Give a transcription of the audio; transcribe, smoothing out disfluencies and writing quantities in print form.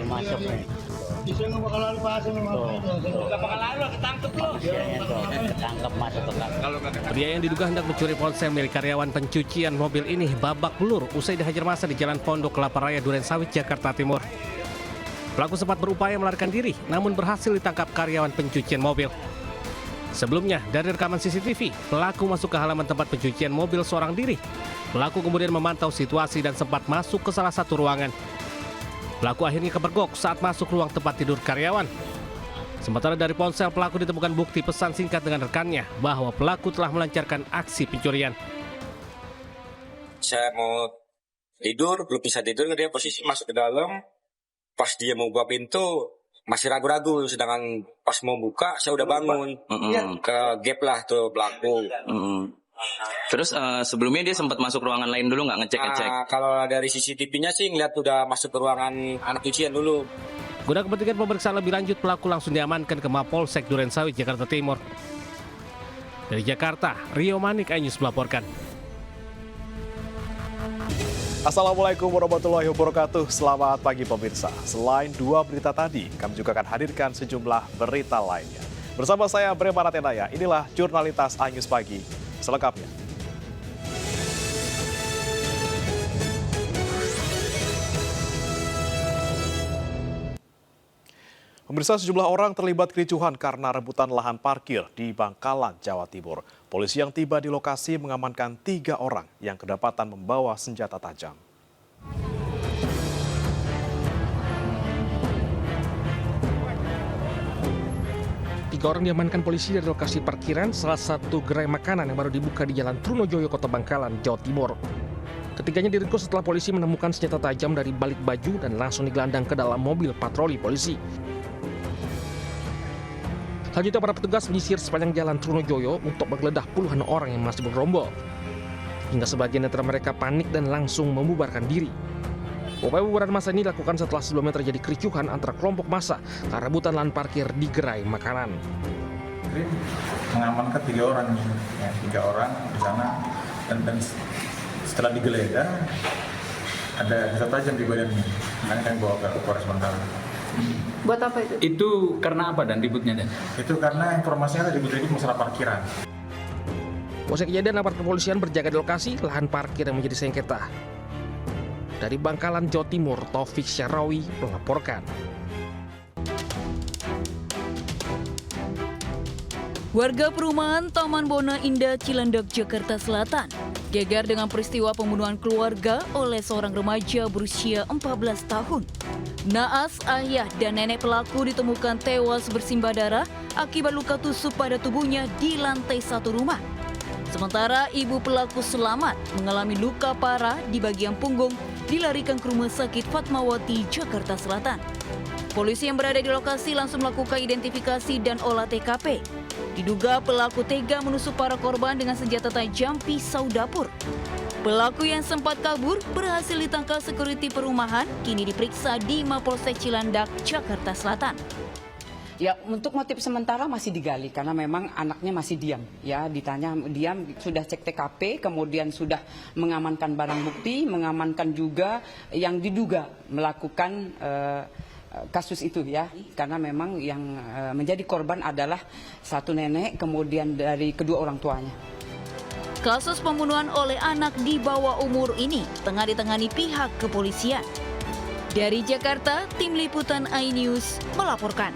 masuk nih. Ketangkep masuk ke kantor. Pria yang diduga hendak mencuri ponsel milik karyawan pencucian mobil ini babak belur usai dihajar massa di Jalan Pondok Kelapa Raya, Durensawit, Jakarta Timur. Pelaku sempat berupaya melarikan diri, namun berhasil ditangkap karyawan pencucian mobil. Sebelumnya, dari rekaman CCTV, pelaku masuk ke halaman tempat pencucian mobil seorang diri. Pelaku kemudian memantau situasi dan sempat masuk ke salah satu ruangan. Pelaku akhirnya kepergok saat masuk ruang tempat tidur karyawan. Sementara dari ponsel pelaku ditemukan bukti pesan singkat dengan rekannya bahwa pelaku telah melancarkan aksi pencurian. Saya mau tidur, belum bisa tidur, dia posisi masuk ke dalam. Pas dia mau buka pintu, masih ragu-ragu. Sedangkan pas mau buka, saya udah bangun. Ke gap lah tuh pelaku. Terus sebelumnya dia sempat masuk ruangan lain dulu nggak ngecek-ngecek? Kalau dari CCTV-nya sih ngeliat udah masuk ke ruangan anak cucian dulu. Guna kepentingan pemeriksaan lebih lanjut, pelaku langsung diamankan ke Mapolsek Durensawit, Jakarta Timur. Dari Jakarta, Rio Manik, iNews melaporkan. Assalamualaikum warahmatullahi wabarakatuh. Selamat pagi pemirsa. Selain dua berita tadi, kami juga akan hadirkan sejumlah berita lainnya. Bersama saya Bre Maratenaya, inilah Jurnalitas iNews Pagi selengkapnya. Pemirsa, sejumlah orang terlibat kericuhan karena rebutan lahan parkir di Bangkalan, Jawa Timur. Polisi yang tiba di lokasi mengamankan 3 orang yang kedapatan membawa senjata tajam. Tiga orang diamankan polisi dari lokasi parkiran salah satu gerai makanan yang baru dibuka di Jalan Trunojoyo, Kota Bangkalan, Jawa Timur. Ketiganya diringkus setelah polisi menemukan senjata tajam dari balik baju dan langsung digelandang ke dalam mobil patroli polisi. Selanjutnya para petugas menyisir sepanjang Jalan Trunojoyo untuk menggeledah puluhan orang yang masih bergerombol. Hingga sebagian antara mereka panik dan langsung membubarkan diri. Upaya pembubaran massa ini dilakukan setelah sebelumnya terjadi kericuhan antara kelompok massa karena rebutan lahan parkir di gerai makanan. Mengamankan 3 orang, ya, 3 orang di sana dan setelah digeledah ada senjata tajam di badannya. Makanya kami bawa ke Polres Bangkalan. Buat apa itu? Itu karena apa dan ributnya dan? Itu karena informasinya ada ribut-ribut masalah parkiran. Usai kejadian, aparat kepolisian berjaga di lokasi lahan parkir yang menjadi sengketa. Dari Bangkalan, Jawa Timur, Taufik Syarawi melaporkan. Warga perumahan Taman Bona Indah, Cilandak, Jakarta Selatan geger dengan peristiwa pembunuhan keluarga oleh seorang remaja berusia 14 tahun. Naas, ayah dan nenek pelaku ditemukan tewas bersimbah darah akibat luka tusuk pada tubuhnya di lantai 1 rumah. Sementara ibu pelaku selamat mengalami luka parah di bagian punggung, dilarikan ke Rumah Sakit Fatmawati, Jakarta Selatan. Polisi yang berada di lokasi langsung melakukan identifikasi dan olah TKP. Diduga pelaku tega menusuk para korban dengan senjata tajam pisau dapur. Pelaku yang sempat kabur berhasil ditangkap sekuriti perumahan, kini diperiksa di Mapolsek Cilandak, Jakarta Selatan. Ya, untuk motif sementara masih digali karena memang anaknya masih diam. Ya, ditanya diam, sudah cek TKP, kemudian sudah mengamankan barang bukti, mengamankan juga yang diduga melakukan kasus itu ya. Karena memang yang menjadi korban adalah satu nenek, kemudian dari kedua orang tuanya. Kasus pembunuhan oleh anak di bawah umur ini tengah ditangani pihak kepolisian. Dari Jakarta, Tim Liputan iNews melaporkan.